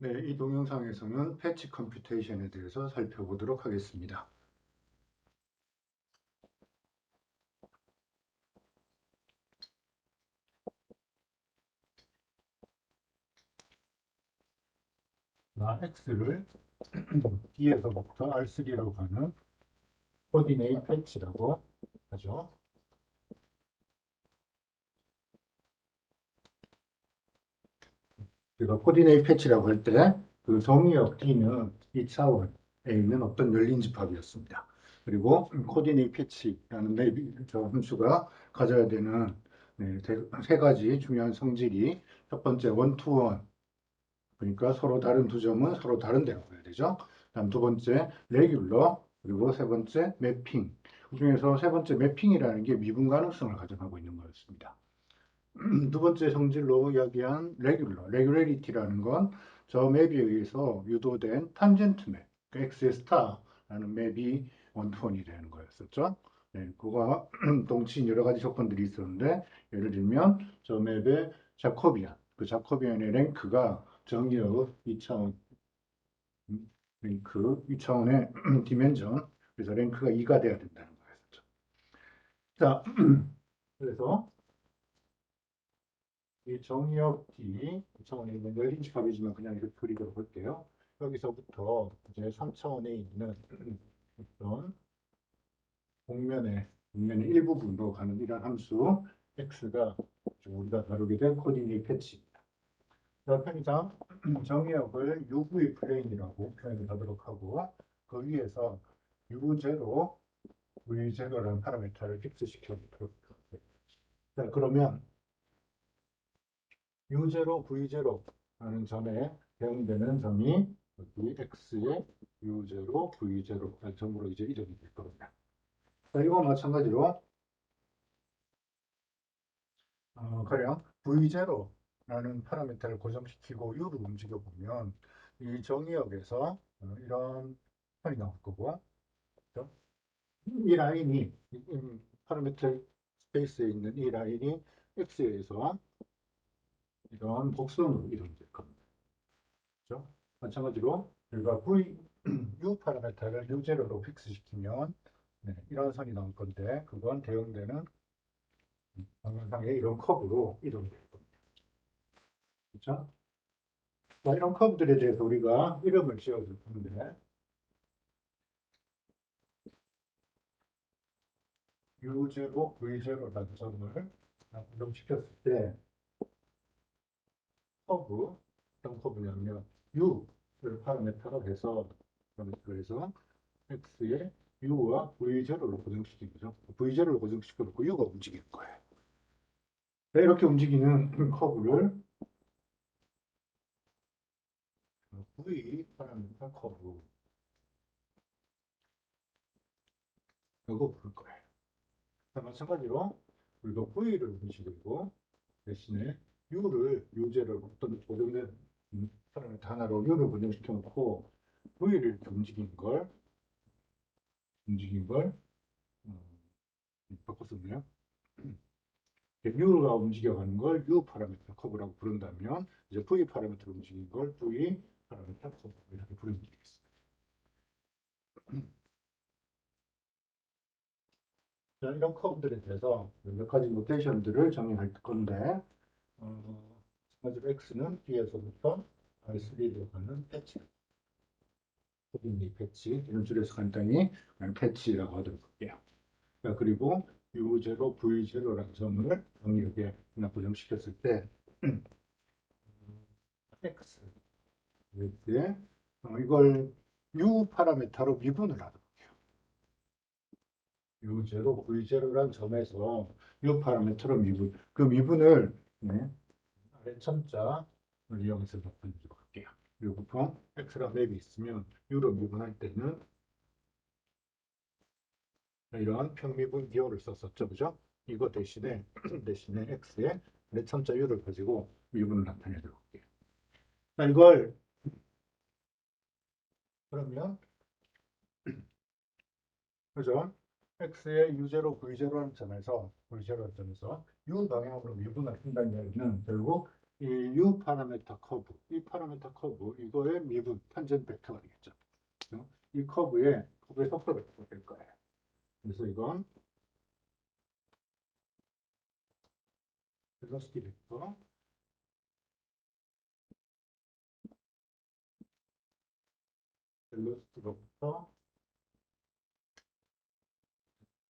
네, 이 동영상에서는 패치 컴퓨테이션에 대해서 살펴보도록 하겠습니다. X를 D에서부터 R3로 가는 코디네이트 패치라고 하죠. 우리가 코디네이트 패치라고 할 때 그 정의역 D는 2차원에 있는 어떤 열린 집합이었습니다. 그리고 코디네이트 패치라는 저 함수가 가져야 되는 세 가지 중요한 성질이 첫 번째 원투원, 그러니까 서로 다른 두 점은 서로 다른 데로 가야 되죠. 다음 두 번째 레귤러, 그리고 세 번째 매핑. 그 중에서 세 번째 매핑이라는 게 미분 가능성을 가정하고 있는 거였습니다. 두 번째 성질로 이야기한 레귤러리티라는 건 저 맵에 의해서 유도된 탄젠트 맵, 그 X의 스타라는 맵이 원투원이 되는 거였었죠. 네, 그거가 동치인 여러 가지 조건들이 있었는데, 예를 들면 저 맵의 자코비안, 그 자코비안의 랭크가 정의역 2차원 랭크, 2차원의 디멘전, 그래서 랭크가 2가 돼야 된다는 거였죠. 자, 그래서 이 정의역 D, 2차원에 있는 열린 집합이지만 그냥 이렇게 그리도록 할게요. 여기서부터 이제 3차원에 있는 어떤 공면의 일부분으로 가는 이런 함수 x가 우리가 다루게 된 코디네이트 패치입니다. 자, 편의상 정의역을 UV 플레인이라고 표현을 하도록 하고 그 위에서 U0, V0라는 파라미터를 픽스시켜 놓도록 할게요. 자, 그러면 U0, V0라는 점에 대응되는 점이 여기 X의 U0, V0라는 점으로 이제 이름이 될 겁니다. 자, 이거 마찬가지로 가령 V0라는 파라미터를 고정시키고 U를 움직여 보면 이 정의역에서 이런 편이 나올 거고, 그렇죠? 이 라인이 파라미터 스페이스에 있는 이 라인이 X에 의해서 이런 곡선으로 이동될 겁니다. 그렇죠? 마찬가지로 우리가 U 파라미터를 U0로 픽스시키면 이런 선이 나올 건데 그건 대응되는 방향상의 이런 커브로 이동될 겁니다. 그렇죠? 자, 이런 커브들에 대해서 우리가 이름을 지어줄 건데 U0, V0라는 점을 고정시켰을 때 커브, 어떤 커브냐면 U를 파라미터로 해서 X의 U와 V0를 고정시킨 거죠. V0를 고정시켜놓고 U가 움직이는 거예요. 네, 이렇게 움직이는 커브를 V 파라미터 커브라고 부를 거예요. 마찬가지로 우리가 V를 움직이고 대신에 U를 유제를 어떤 고정된 파라미터 하나로 U를 고정시켜 놓고 V를 이렇게 움직인 걸 바꿨었네요. U가 움직여가는 걸 U 파라미터 커브라고 부른다면 이제 V 파라미터로 움직인 걸 V 파라미터 커브 이렇게 부르면 되겠습니다. 자, 이런 커브들에 대해서 몇 가지 노테이션들을 정의할 건데 마찬가지로 X는 D에서부터 R3로 가는 패치, 코디네이트 패치, 이런 줄여서 간단히 패치라고 하도록 할게요. 자, 그리고 U0, V0라는 점을 정의역에 하나 고정시켰을 때 X 이렇게 이걸 U 파라미터로 미분을 하도록 해요. U0, V0라는 점에서 U 파라미터로 미분. 그 미분을 아래 첨자를 이용해서 바꿔주도록 할게요. 그리고 보통 X랑 맵이 있으면 U로 미분할 때는 이런 평미분 기호를 썼었죠, 그죠? 이거 대신에 X에 아래 첨자 U를 가지고 미분을 나타내도록 할게요. 자, 이걸 그러면 그죠? X의 U0, V0라는 점에서 U 방향으로 미분을 한다는 이야기는 결국 이 U 파라메터 커브, 이 파라메터 커브, 이거의 미분, 탄젠트 벡터가 되겠죠. 이 커브의 속도 벡터가 될 거예요. 그래서 이건 벨로시티 벡터, 벨로시티 벡터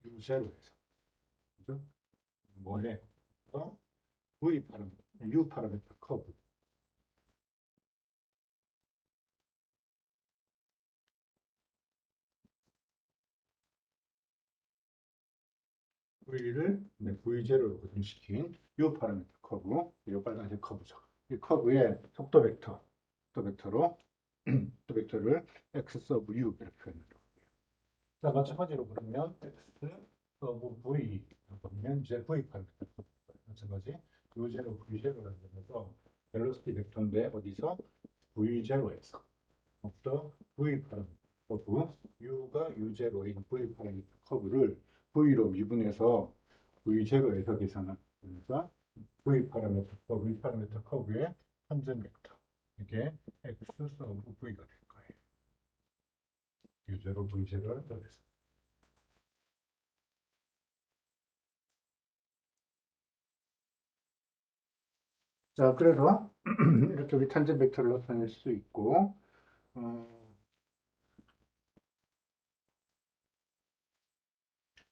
U0에서, 그죠? 뭐에? V 파라메터, U 파라메터 커브. V를 V0로 고정시킨 U 파라미터 커브, 이 빨간색 커브죠. 이 커브의 속도 벡터, 속도 벡터로 속도 벡터를 x 서브 u 이렇게 표현해요. 자, 마찬가지로 그러면 x 서브 v 보면 이제 v 파라미터 커브 마찬가지 u0, v0라는 점에서 벨로시티 벡터인데 어디서 v0에서 속도 v 파라미터 커브 u가 u0인 v 파라미터 커브를 v로 미분해서 V0에서 계산한 그러니까 V 파라미터 커브, V 파라미터 커브의 함정 벡터 이게 X 서브 V가 될 거예요. U0, V0를 더해서. 자, 그래서 이렇게 우리 탄젠 벡터를 나타낼 수 있고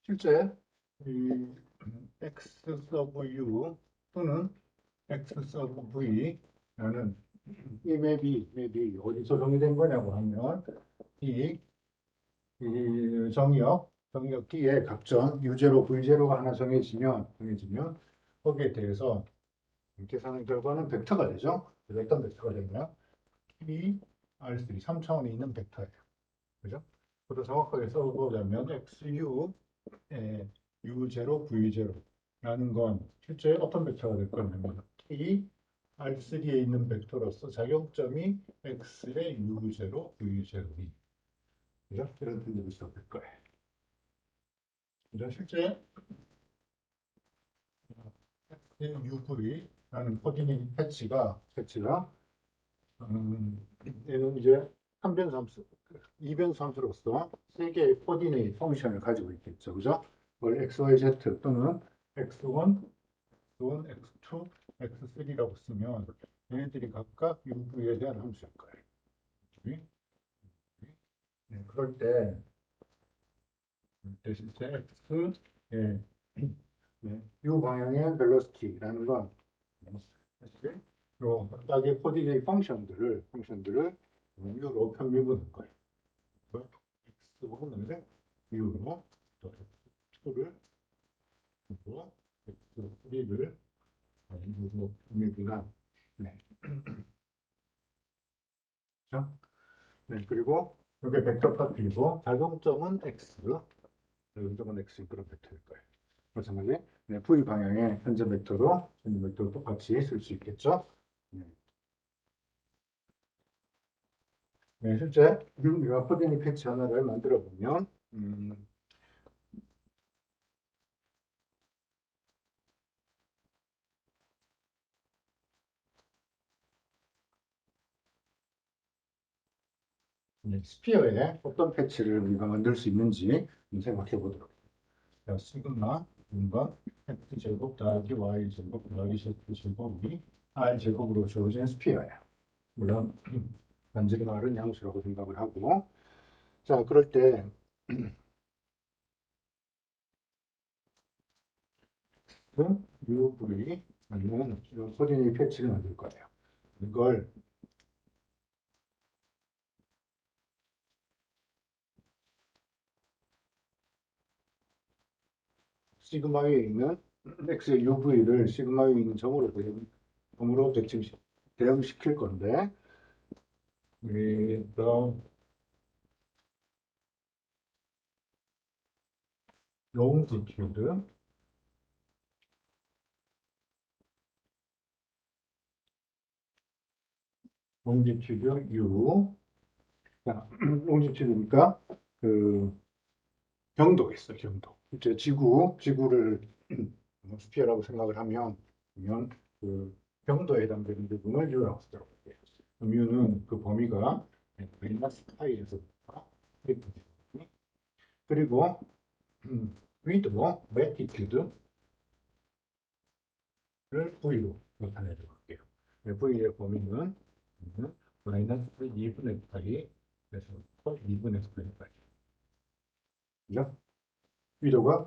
실제 이 X 서브 U 또는 X 서브 V라는 이 맵이 어디서 정의된 거냐고 하면 이 정의역 D에 각점 U0, V0가 하나 정해지면 거기에 대해서 계산한 결과는 벡터가 되죠. 그래서 어떤 벡터가 되냐? P, R3, 3차원에 있는 벡터예요. 그죠? 그래서 정확하게 써보자면 XU, U0, V0라는 건 실제 어떤 벡터가 될 거냐면 P, R3에 있는 벡터로서 작용점이 X의 U0, V0이 그죠? 이런 뜻으로 써볼 거예요. 그죠? 실제 UV라는 코디네이트 패치가 얘는 이제 한변 함수, 이변 함수로서 세 개의 코디네이트 펑션을 가지고 있겠죠, 그죠? 뭘 x, y, z 또는 x1, x1, x2, x3라고 쓰면 얘네들이 각각 UV에 대한 함수일 거예요. 네, 그럴 때 실제 x, 예, 네, u 방향의 벨로시티라는 건 사실 요 각각의 코디네이트 펑션들을 u로 편미분할 거예요. x1을 u로 또 x2를 u로 x3를 u로 편미분한 네. 그렇죠? 네, 그리고 이게 벡터 파트이고 작용점은 x, 작용점은 x인 그런 벡터일 거예요. 마찬가지 네, v 방향의 현재 벡터로 현재 벡터로 똑같이 쓸 수 있겠죠. 네. 네, 실제 우리가 코디네이트 패치 하나를 만들어 보면 스피어에 어떤 패치를 우리가 만들 수 있는지 생각해 보도록 해요. 시그마 분번 x 제곱 더하기 y 제곱 더하기 z 제곱이 r 제곱으로 주어진 스피어예요. 물론 반지름 r은 양수라고 생각을 하고 자 그럴 때 UV 아니면 코디네이트 패치를 만들 거예요. 이걸 시그마 위에 있는 x의 UV를 시그마 위에 있는 점으로 대응시킬 건데 그래서 롱지튜드 U 자, 롱지튜드니까 그 경도가 있어요. 경도. 이제 지구를 스피어라고 생각을 하면 그 경도에 해당되는 부분을 U라고 쓰도록 할게요. 그럼 U는 그 범위가 마이너스 파이에서부터 그리고 위도 매티튜드를 V로 나타내 줄게요. V의 범위는 마이너스 2분의 파이에서부터 2분의 파이. 그죠? 위도가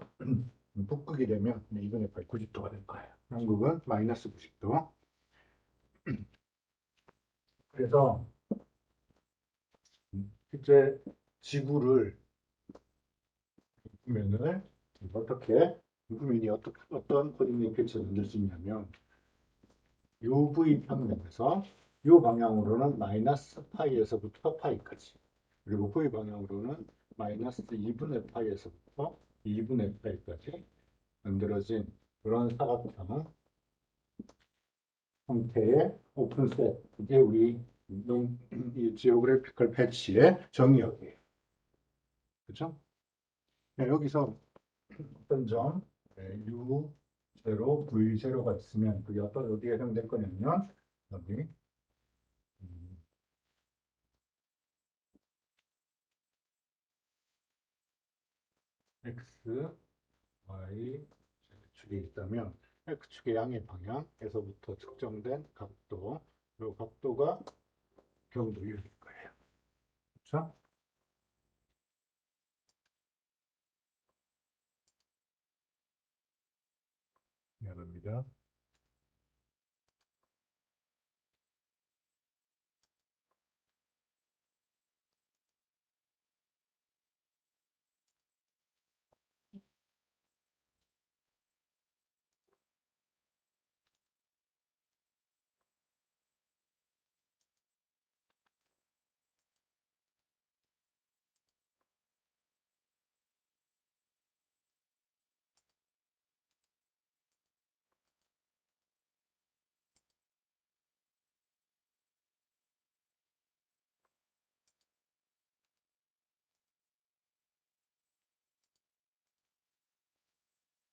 북극이 되면 2분의 파이 90도가 될 거예요. 한국은 마이너스 90도. 그래서 실제 지구를 보면은 어떻게 국민이 어떤 코디네이트를 만들 수 있냐면 UV 평면에서 U 방향으로는 마이너스 파이에서부터 파이까지 그리고 V 방향으로는 마이너스 2분의 파이에서부터 2분의 파이까지 만들어진 그런 사각형 형태의 오픈셋 이게 우리 이 지오그래피컬 패치의 정의역이에요. 그렇죠? 여기서 어떤 점 U0, V0가 있으면 그게 어디에 해당될 거냐면 여기 음, X, Y Z축이 있다면 X축의 양의 방향에서부터 측정된 각도 이 각도가 경도율일 거예요. 그렇죠? 미안합니다.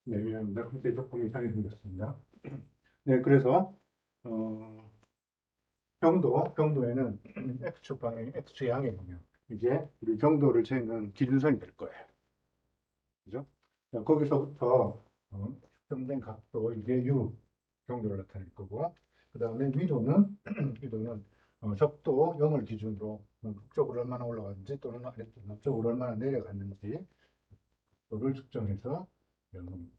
네, 미안합니다. 근데 조금 이상이 생겼습니다. 네, 그래서 어, 경도에는 X축 방향, X축 양의 방향 이게 우리 경도를 재는 기준선이 될 거예요. 그죠? 자, 거기서부터 측정된 각도 이게 U 경도를 나타낼 거고 그 다음에 위도는 위도는 적도 0을 기준으로 북쪽으로 얼마나 올라갔는지 또는 남쪽으로 얼마나 내려갔는지 도를 측정해서 이런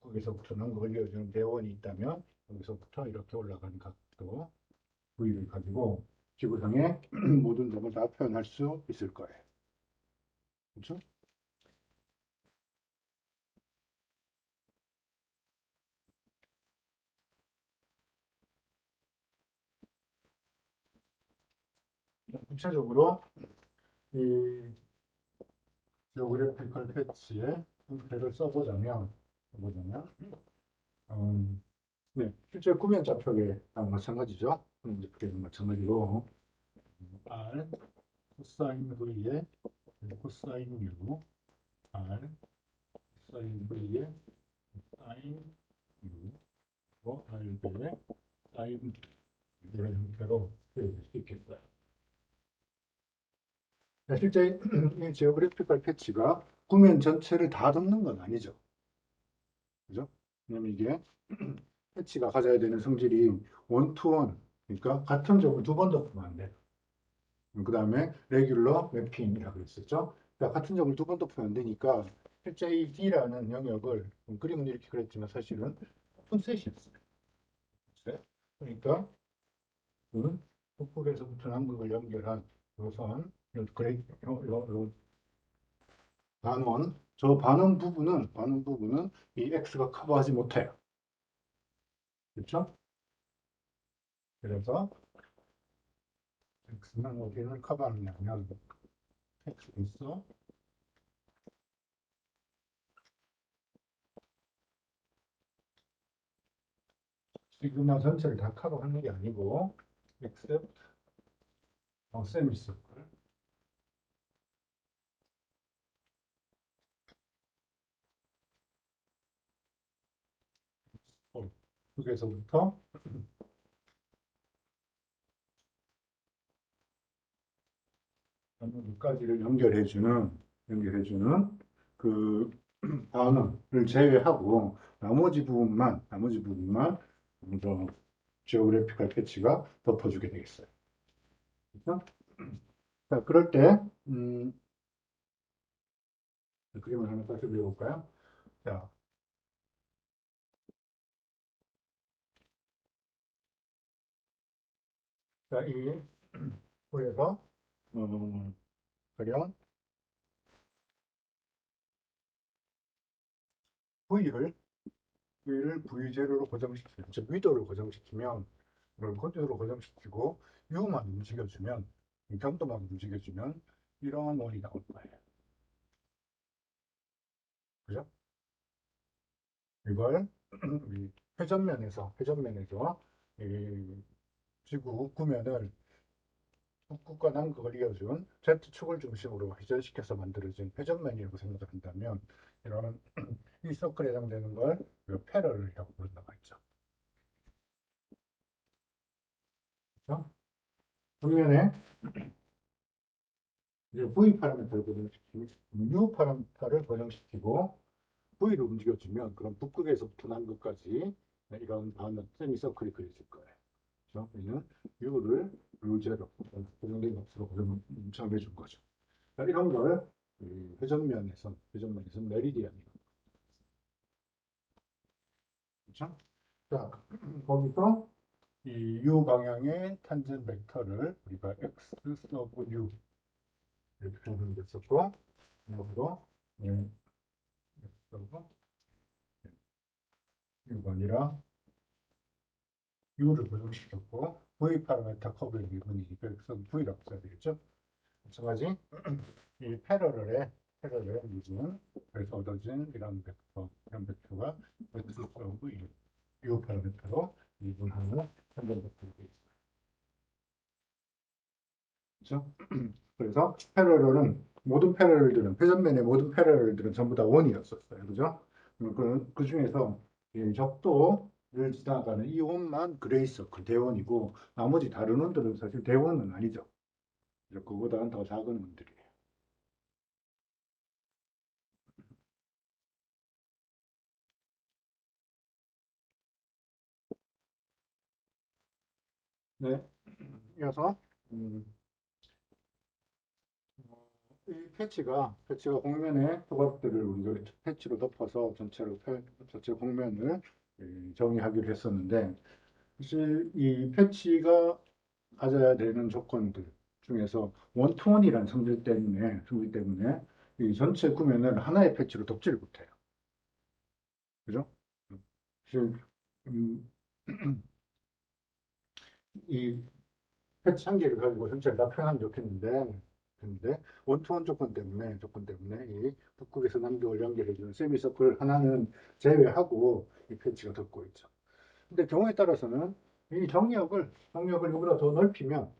거기서부터 넘걸 이어주는 대원이 있다면 여기서부터 이렇게 올라가는 각도 V를 가지고 지구상의 모든 점을 다 표현할 수 있을 거예요. 그렇죠? 구체적으로 이 지오그래피컬 패치의 형태를 써보자면, 네, 실제 구면 좌표계랑 마찬가지죠. 구면 좌표계랑 마찬가지고, R, 코사인 V에 코사인 U, R, 코사인 V에 사인 U, R분의 사인 이런 형태로 표현할 수 있겠어요. 실제 이 지오그래피컬 패치가 구면 전체를 다 덮는 건 아니죠. 그죠? 왜냐면 이게 패치가 가져야 되는 성질이 원투원, 그러니까 같은 점을 두 번 덮으면 안 돼요. 그 다음에 레귤러 매핑이라고 했었죠. 그러니까 같은 점을 두 번 덮으면 안 되니까 실제 이 D라는 영역을 그림은 이렇게 그렸지만 사실은 푼셋이었어요. 그러니까 북극에서부터 남극을 연결한 요선, 요 반원, 저 반원 부분은 이 X가 커버하지 못해요. 그렇죠? 그래서 X는 어디를 커버하느냐면 X 있어. 시그마 전체를 다 커버하는 게 아니고 except semicircle 북에서부터 여기까지를 연결해주는 그 단어를 제외하고 나머지 부분만 먼저 지오그래피컬 패치가 덮어주게 되겠어요. 그렇죠? 자, 그럴 때 그림을 하나 다시 그려볼까요? 자, 이 부에서 가령 V를 V0로 고정시키면, 즉 위도를 고정시키면, 이걸 코드로 고정시키고 U만 움직여주면, 경도만 움직여주면 이런 원이 나올 거예요. 그죠? 이걸 이 회전면에서 이 지구 구면을 북극과 남극을 이어준 Z축을 중심으로 회전시켜서 만들어진 회전면이라고 생각을 한다면 이런 이 서클에 해당되는 걸 패러렐이라고 부른다고 했죠. 그렇죠? 벽면에 이제 V 파라미터를 고정시키고 U 파라미터를 고정시키고 V를 움직여주면 그럼 북극에서부터 남극까지 이런 반응 세미서클이 그려질 거예요. 그렇죠? 우리는 U를 U0 고정된 값으로 정해 준 거죠. 이런 걸 회전면에서 메리디안이라고. 그렇죠? 자, 거기서 이 U 방향의 탄젠 벡터를 우리가 X 서브 U 이렇게 표현했었고, 여기도 X 서브 U가 아니라 U를 고정시켰고, V 파라메타 커브의 미분이니까 X 서브 V라고 써야 되겠죠? 마찬가지 이 패러렐의 미분, 그래서 얻어진 이런 벡터가 X 서브 U 파라메타로 미분하는 한번 벡터가 되겠습니다. 그렇죠? 그래서 회전면의 모든 패러렐들은 전부 다 원이었었어요. 그죠? 그 중에서 이 적도를 지나가는 이 원만 그레이 서클 대원이고 나머지 다른 원들은 사실 대원은 아니죠. 그거보다는 더 작은 원들이에요. 네. 이어서 음, 이 패치가 공면의 조각들을 우리가 패치로 덮어서 전체 공면을 정의하기로 했었는데 사실 이 패치가 가져야 되는 조건들 중에서 원투원이라는 성질 때문에 이 전체 구면을 하나의 패치로 덮지를 못해요. 그죠? 사실 음, 이 패치 한 개를 가지고 전체를 다 표현하면 좋겠는데 근데 원투원 조건 때문에 이 북극에서 남극을 연결해주는 세미서클 하나는 제외하고 이 패치가 덮고 있죠. 근데 경우에 따라서는 이 정역을 이보다 더 넓히면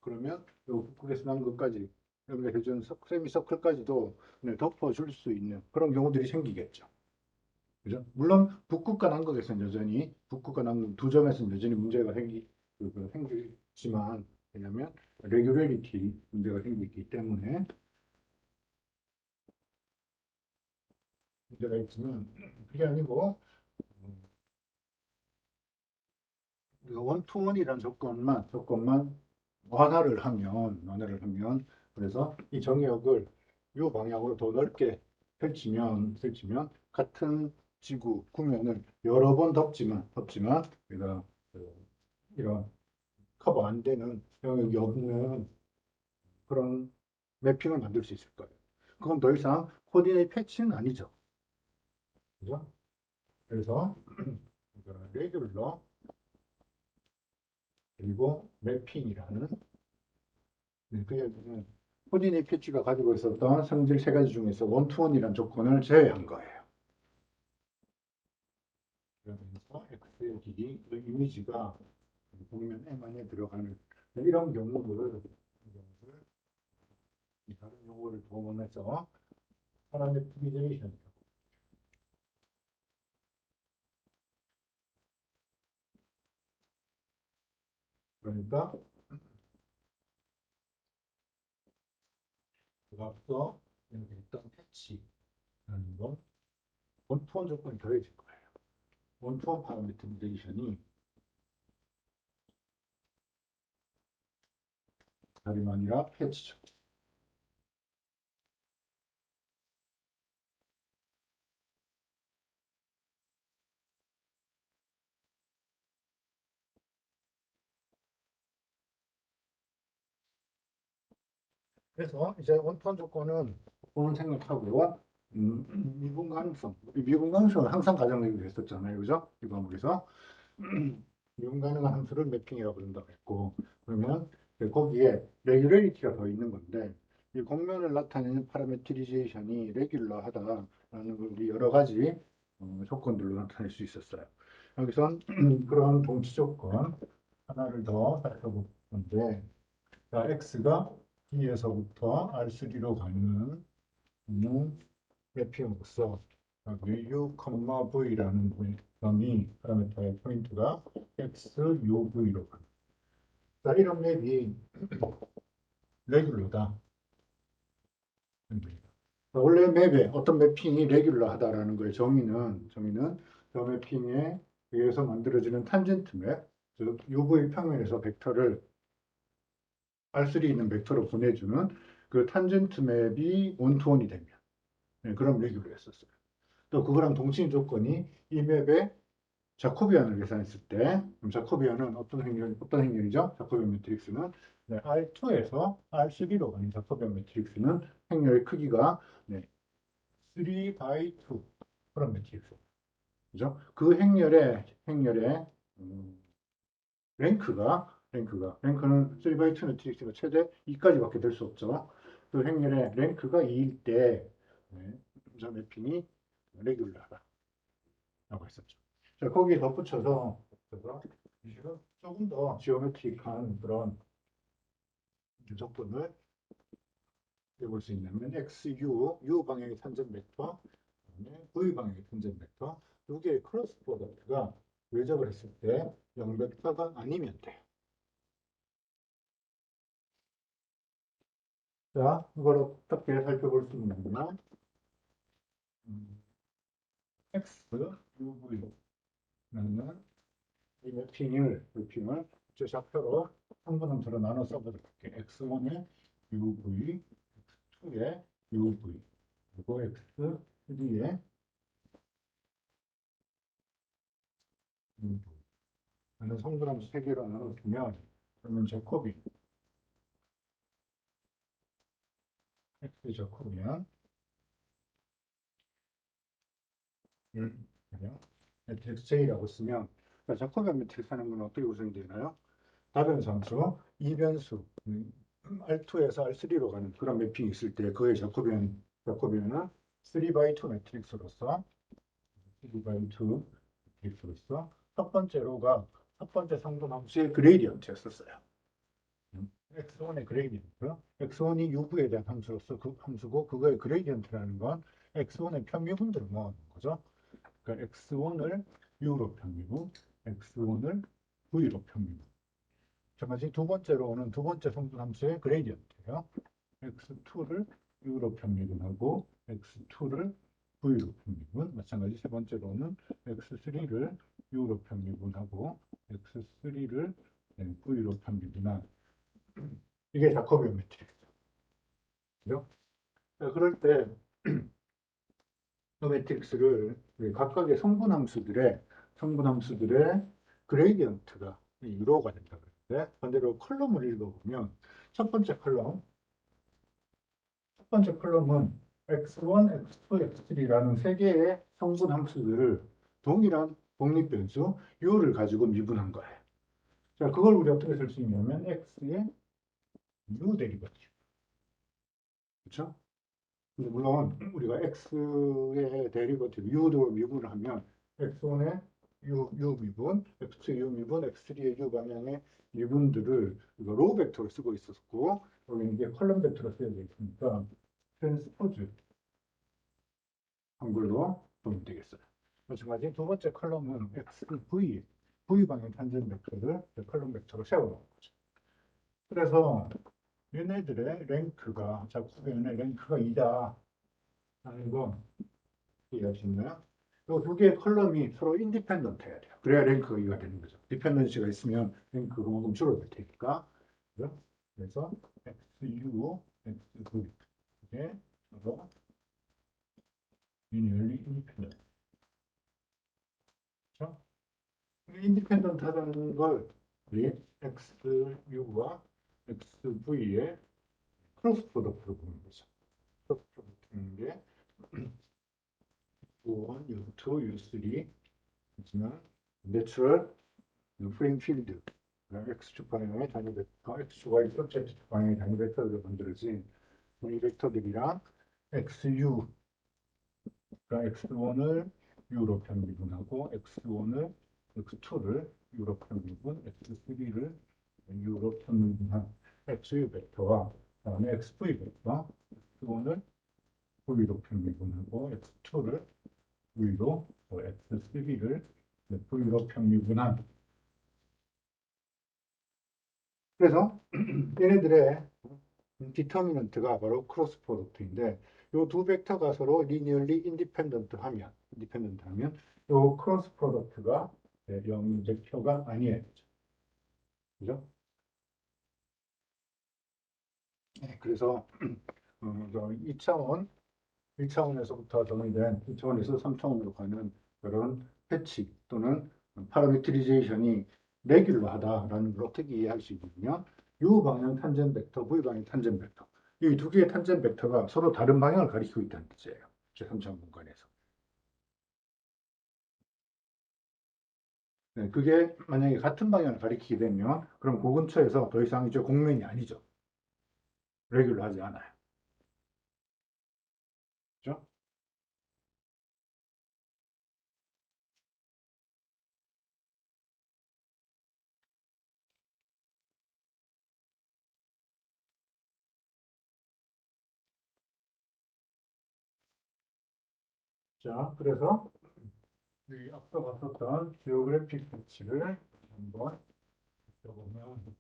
그러면 요 북극에서 남극까지 연결해주는 세미서클까지도 덮어줄 수 있는 그런 경우들이 생기겠죠. 그죠? 물론 북극과 남극 두 점에서는 여전히 문제가 생기지만 왜냐하면 레귤레리티 문제가 생기기 때문에 문제가 있지만 그게 아니고 원투원이라는 조건만 완화를 하면 그래서 이 정역을 이 방향으로 더 넓게 펼치면 같은 지구 구면을 여러 번 덮지만 우리가 이런 커버 안 되는 영역이 없는 그런 매핑을 만들 수 있을 거예요. 그건 더 이상 코디네이트 패치는 아니죠. 그죠? 그래서 레귤러 그리고 매핑이라는 그 얘기는 코디네이트 패치가 가지고 있었던 성질 세 가지 중에서 원투원이라는 조건을 제외한 거예요. 그러면서 X의 길이, 그 이미지가 보면에 많이 들어가는 이런 경우를 다른 용어를 동원해서 파라메트리제이션 그러니까 그 앞서 여기 있던 패치라는 건 원투원 조건이 더해질 거예요. 원투원 파라미터리제이션이 다름 아니라 패치죠. 그래서 이제 원투원 조건은 생각하고 미분 가능성, 미분 가능성은 항상 가정되기로 했었잖아요, 그죠? 이 과목에서 미분 가능한 함수를 매핑이라고 부른다고 했고, 그러면 거기에 레귤레리티가 더 있는 건데, 이 곡면을 나타내는 파라메트리제이션이 레귤러하다라는 걸 우리 여러 가지 조건들로 나타낼 수 있었어요. 여기선 그런 동치 조건 하나를 더 살펴볼 건데, 자, x가 D에서부터 R3로 가는 매핑으로서 u, v라는 점이 파라미터의 포인트가 x, u, v로 가는. 자, 이런 맵이 레귤러다. 원래 맵에 어떤 매핑이 레귤러하다라는 거의 정의는 저 매핑에 의해서 만들어지는 탄젠트 맵, 즉 UV 평면에서 벡터를 R3 있는 벡터로 보내주는 그 탄젠트 맵이 원투원이 되면 그럼 레귤러였었어요. 또 그거랑 동칭 조건이 이 맵에 자코비안을 계산했을 때, 자코비안은 어떤 행렬이죠? 자코비안 매트릭스는 R2에서 R3로 가는 자코비안 매트릭스는 행렬의 크기가 3 by 2 그런 매트릭스. 그죠? 그 행렬의 음, 랭크는 3 by 2 매트릭스가 최대 2까지밖에 될 수 없죠. 그 행렬의 랭크가 2일 때, 저 매핑이 레귤러하다라고 했었죠. 자, 거기에 덧붙여서 조금 더 지오메트릭한 그런 조건을 해볼 수 있냐면 u 방향의 탄젠 벡터, v 방향의 탄젠 벡터 두 개의 크로스 프로덕트가 외접을 했을 때 0벡터가 아니면 돼요. 자, 이걸 어떻게 살펴볼 수 있냐면 x, u, v라는 이 매핑을 제 좌표로 한분함수로 나눠 써보도록 할게요. x1의 uv, x2의 uv, 그리고 x3의 uv. 라는 성분함수 세 개로 나눠주면 그러면 제곱이 x 제곱이면 그냥 매트릭스 J라고 쓰면 제곱의 매트릭스 하는 건 어떻게 구성이 되나요? 다변 함수, 이변수, R2에서 R3로 가는 그런 매핑이 있을 때 그의 자코비안은 3 by 2 매트릭스로서 3 by 2 매트릭스로서 첫 번째 로가 첫 번째 상분 함수의 그레이디언트였었어요. x1의 그레이디언트, x1이 uv에 대한 함수로서 그 함수고 그거의 그레이디언트라는 건 x1의 편미분들을 모아놓은 거죠. 그러니까 x1을 u로 편미분, x1을 v로 편미분. 마찬가지 두 번째로는 두 번째 성분 함수의 그레이디언트예요. x2를 u로 편미분하고 x2를 v로 편미분. 마찬가지 세 번째로는 x3를 u로 편미분하고 x3를 v로 편미분한 이게 자코비안 매트릭스죠. 그럴 때 이 매트릭스를 각각의 성분함수들의 그레이디언트가 유로가 된다 그랬는데 반대로 컬럼을 읽어보면 첫 번째 컬럼은 x1, x2, x3라는 세 개의 성분함수들을 동일한 독립변수 u를 가지고 미분한 거예요. 자, 그걸 우리 어떻게 쓸 수 있냐면 x의 u 데리버티브. 그렇죠? 물론 우리가 x의 데리버티브 u도 미분을 하면 x1의 u 미분, x2의 u 미분, x3의 u 방향의 미분들을 로우 벡터로 쓰고 있었고 여기 이제 컬럼 벡터로 쓰여져 있으니까 트랜스포즈 한글로 보면 되겠어요. 마찬가지 두 번째 컬럼은 v V 방향 탄젠트 벡터를 컬럼 벡터로 세워놓은 거죠. 그래서 얘네들의 랭크가 작품의 랭크가 2다 하는 거 이해하시나요? 이 두 개의 컬럼이 서로 인디펜던트 해야 돼요. 그래야 랭크가 2가 되는 거죠. 디펜던시가 있으면 랭크가 그만큼 줄어들 테니까. 그죠? 그래서 XU, XV 이게 서로 리니얼리 인디펜던트. 그렇죠? 인디펜던트 하다는 걸 우리 XU와 XV의 크로스 프로덕트로 보는 거죠. 크로스 프로덕트는 게 U1, U2, U3 있지만 내추럴 프레임 필드 X축 방향의 단위 벡터, X축과 Z축 방향의 단위 벡터로 만들어진 이 벡터들이랑 XU가 X1을 U로 편미분하고 X1을 X2를 U로 편미분, X3를 U로 편미분한 XU 벡터와 그다음에 XV 벡터, X1을 V로 편미분하고 X2를 V로, X3를 V로 편미분한. 그래서 얘네들의 디터미넌트가 바로 크로스 프로덕트인데 이 두 벡터가 서로 리니얼리 인디펜던트 하면 이 크로스 프로덕트가 0벡터가 아니에요. 그죠? 네, 그래서 2차원, 1차원에서부터 정의된 2차원에서 3차원으로 가는 그런 패치 또는 파라미트리제이션이 레귤러하다라는 걸 어떻게 이해할 수 있냐면 U 방향 탄젠 벡터, V 방향 탄젠 벡터 이 두 개의 탄젠 벡터가 서로 다른 방향을 가리키고 있다는 뜻이에요. 제3차원 공간에서. 네, 그게 만약에 같은 방향을 가리키게 되면 그럼 그 근처에서 더 이상 이제 공면이 아니죠. 레귤러하지 않아요. 그죠? 자, 그래서 이 앞서 봤었던 지오그래픽 배치를 한번 보면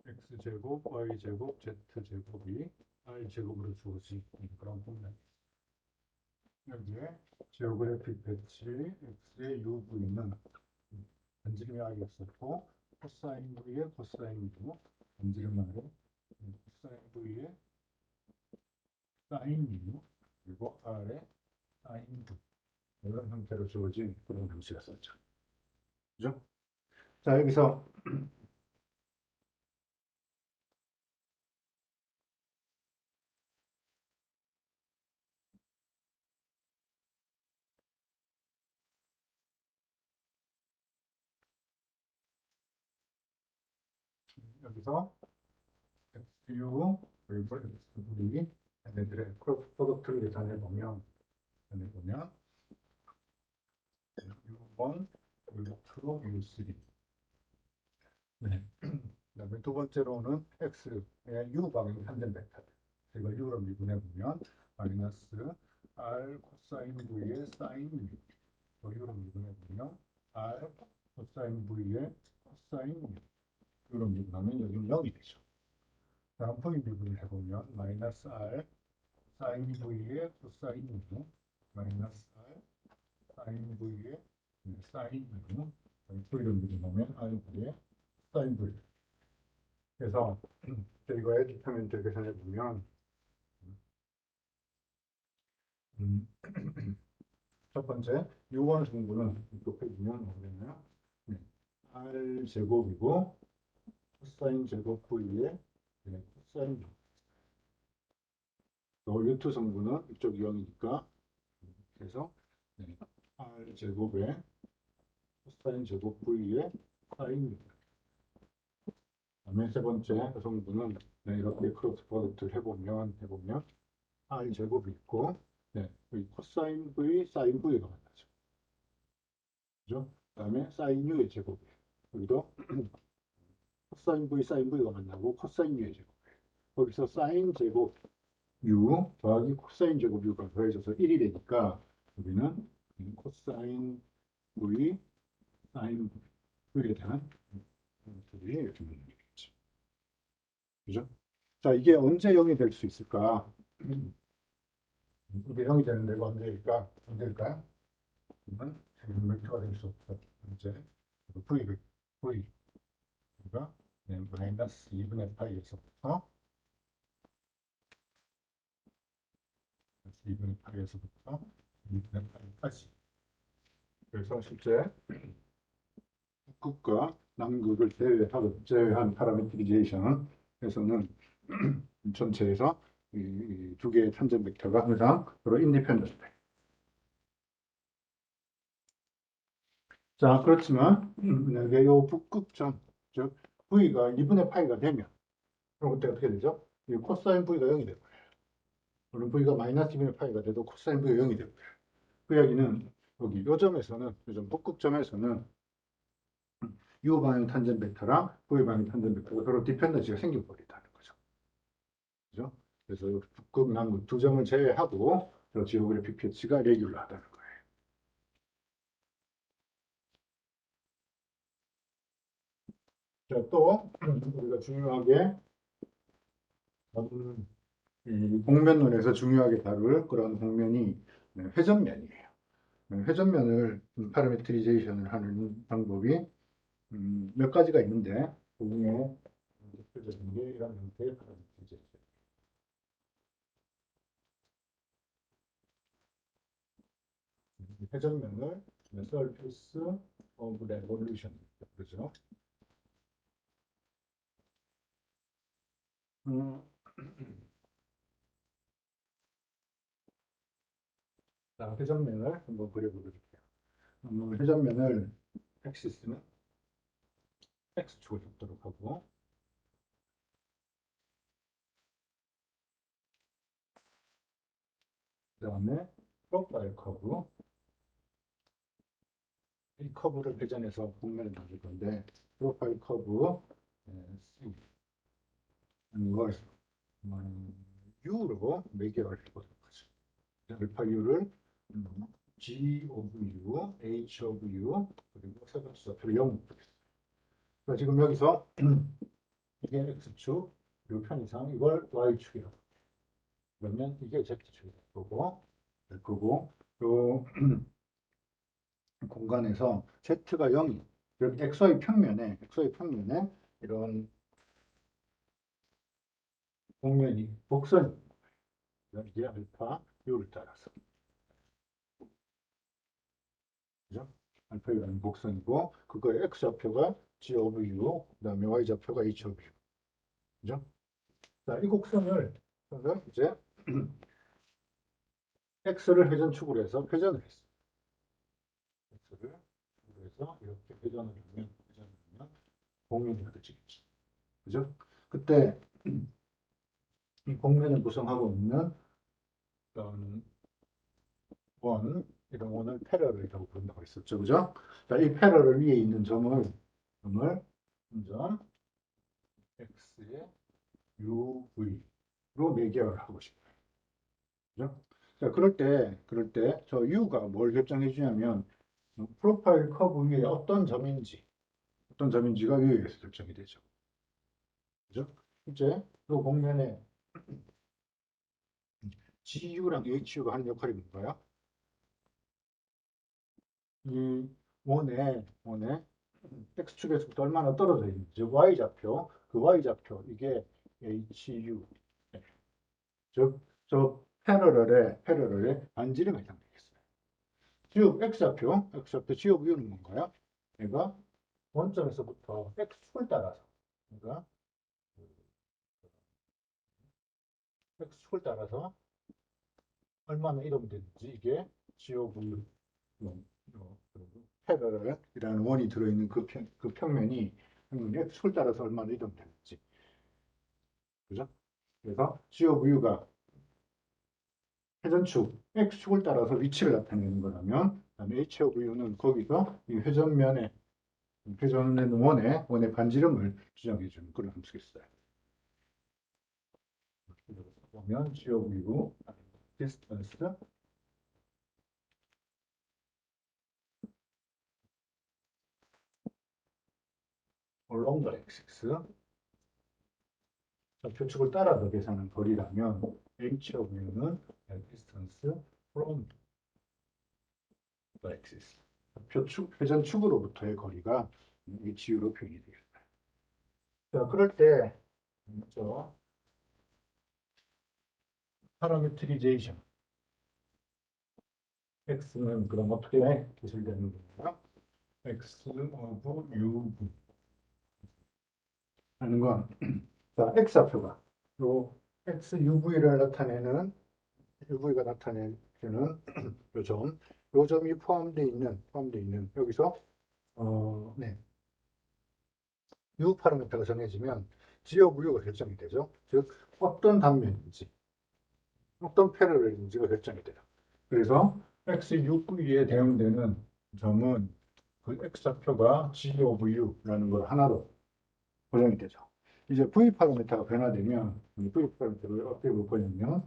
x제곱, y제곱, z제곱이 r제곱으로 주어진 그런 공간. 여기에 지오그래픽 배치 x의 UV는 반지름이 r이었었고 코사인 v의 코사인 u, 반지름 r에 코사인 v의 사인 u, 그리고 r의 사인 u 이런 형태로 주어진 그런 형식이었었죠. 그죠? 자, 여기서 XU 그리고 XV 얘네들의 크로스 프로덕트를 계산해 보면 U1, U2, U3 네. 그다음에 두 번째로는 X의 U 방향 탄젠 벡터 이걸 U로 미분해 보면 마이너스 R 코사인 V의 사인 U U로 미분해 보면 R 코사인 V의 코사인 U U로 미분하면 여기는 0이 되죠. 다음 V 미분을 해보면 마이너스 R 사인 V의 코사인 U 마이너스 R 사인 V의 사인 U V로 미분하면 R V의 사인 V. 그래서 이거의 디터민트 계산해 보면 음, 첫 번째 요원 성분은 이렇게 보면 뭐냐면 R 제곱이고 코사인 제곱 V에 코사인 루트 성분은 이쪽 0이니까 그래서 R 제곱에 코사인 제곱 V에 사인 그다음에 세 번째 성분은 이렇게 크로스 프로덕트를 해보면 R 제곱이 있고 여기 코사인 V, 사인 V가 만나죠. 그죠? 그다음에 사인 U의 제곱이에요. 여기도 코사인 V, 사인 V가 만나고 코사인 U의 제곱. 거기서 사인 제곱 U 더하기 코사인 제곱 U가 더해져서 1이 되니까 여기는 코사인 V 사인 V에 대한 것들이 이렇게 되는 거겠죠. 그죠? 자, 이게 언제 0이 될 수 있을까? 이게 0이 되는 데가 언제일까? 언제일까요? 그러면 벡터가 될 수 없다. 이제 V, V가 마이너스 2분의 파이에서부터 2분의 파이에서부터 2분의 파이까지. 그래서 실제 북극과 남극을 제외한 파라메트리제이션에서는 전체에서 두 개의 탄젠 벡터가 항상 서로 인디펜던트. 자, 그렇지만 만약에 요 북극점, 즉 V가 2분의 파이가 되면 그럼 그때 어떻게 되죠? 이 코사인 V가 0이 되고요. 물론 V가 마이너스 2분의 파이가 돼도 코사인 V가 0이 되고요. 그 이야기는 여기 요 점에서는 요점 북극점에서는 U 방향 탄젠 벡터랑 V 방향 탄젠 벡터가 서로 디펜던시가 생겨버린다는 거죠. 그죠? 그래서 북극, 남극 두 점을 제외하고 저 지오그래픽 패치가 레귤러하다는 거예요. 자, 또 우리가 중요하게 이 공면론에서 중요하게 다룰 그런 공면이 회전면이에요. 회전면을 파라메트리제이션을 하는 방법이 몇 가지가 있는데 그 중에 대표적인 게 이런 형태의 파라메트리제이션. 회전면을 surface of revolution 그러죠. 음, 자, 회전면을 한번 그려보도록 해요. 회전면을 엑시스는 X축을 잡도록 하고 그 다음에 프로파일 커브 이 커브를 회전해서 공면을 만들 건데 프로파일 커브 C 이걸 U로 매개를 해보도록 하죠. 알파 U를 G of U, H of U 그리고 세번째 좌표를 0 그러니까 지금 여기서 이게 X축 이 편이상 이걸 Y축이라고 그러면 이게 Z축이 될 거고 요 공간에서 Z가 0이 즉 XY 평면에 이런 공면이 곡선이 이게 알파 U를 따라서 그죠? 알파 U라는 곡선이고 그거의 X좌표가 G of U 그다음에 Y좌표가 H of U 그죠? 자, 이 곡선을 이제 X를 회전축으로 해서 회전을 했어요. X를 축으로 해서 이렇게 회전을 하면 공면이 그려지겠죠. 그죠? 그때 이 공면을 구성하고 있는 어떤 이런 원을 패러럴이라고 부른다고 했었죠. 그죠? 자, 이 패러럴 위에 있는 점을 먼저 X의 UV로 매개를 하고 싶어요. 그죠? 자, 그럴 때 저 U가 뭘 결정해 주냐면 프로파일 커브 위에 어떤 점인지가 위에 의해서 결정이 되죠. 그죠? 이제 이 공면에 GU랑 HU가 하는 역할이 뭔가요? 이 원에 X축에서부터 얼마나 떨어져 있는지, Y좌표, 그 Y좌표, 이게 HU, 즉, 저 패러럴의 반지름에 해당되겠어요. 즉, X좌표 G of U는 뭔가요? 얘가 원점에서부터 X축을 따라서, 그러니까 X축을 따라서 얼마나 이동이 되는지, 이게 G of U, 패러럴이라는 원이 들어있는 그 평면이 X축을 따라서 얼마나 이동되는지, 그죠? 그래서 G of U가 회전축 X축을 따라서 위치를 나타내는 거라면 그다음에 H of U는 거기서 이 회전하는 원의 반지름을 지정해 주는 그런 함수겠어요. 보면 G of U distance along the axis. 자, 표축을 따라서 계산한 거리라면 H of U는 distance from the axis. 표축, 회전축으로부터의 거리가 HU로 표현이 되겠다. 자, 그럴 때 먼저 파라메트리제이션 X는 그럼 어떻게 기술되는 거냐? X of U 하는 건 자, X좌표가 요 XUV를 나타내는 UV가 나타내는 요 점이 포함되어 있는 여기서 네. U 파라미터가 정해지면 G of U가 결정이 되죠. 즉 어떤 단면인지 어떤 패러렐인지가 결정이 돼요. 그래서 XUV에 대응되는 점은 그 X좌표가 G of U라는 걸 하나로 고정이 되죠. 이제 V 파라미터가 변화되면 V 파라미터를 어떻게 볼 거냐면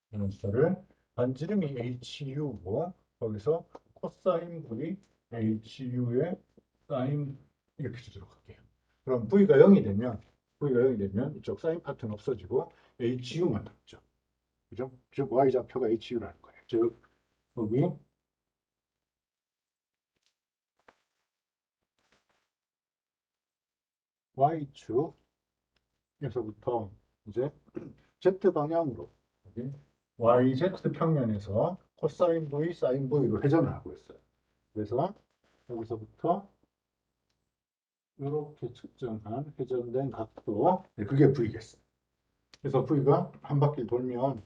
파라미터를 반지름이 HU고 거기서 코사인 V HU의 사인 이렇게 주도록 할게요. 그럼 V가 0이 되면 이쪽 사인 파트는 없어지고 HU만 남죠. 그죠? 즉 Y좌표가 HU라는 거예요. 즉 여기 Y축에서부터 이제 Z 방향으로 YZ 평면에서 코사인 V, 사인 V로 회전을 하고 있어요. 그래서 여기서부터 이렇게 측정한 회전된 각도, 네, 그게 V겠어요. 그래서 V가 한 바퀴 돌면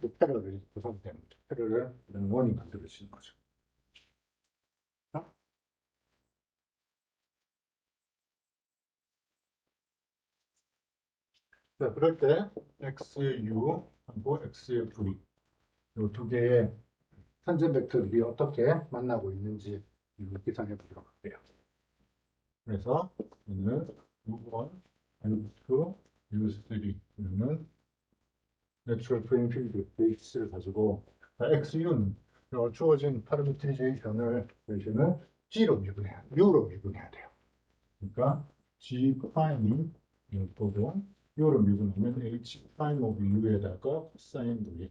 그 패러렐이 구성되는 거죠. 패러렐 원이 만들어지는 거죠. 자, 그럴 때 XU하고 XV 이 두 개의 선점 벡터들이 어떻게 만나고 있는지 계산해 보도록 할게요. 그래서 오늘 U1, U2, U3는 내추럴 프레임 필드 베이스를 가지고 XU는 주어진 파라미트리제이션을 G로 미분해야 U로 미분해야 돼요. 그러니까 G 프라임이 거고 U로 미분하면 H 프라임 오브 U에다가 사인 V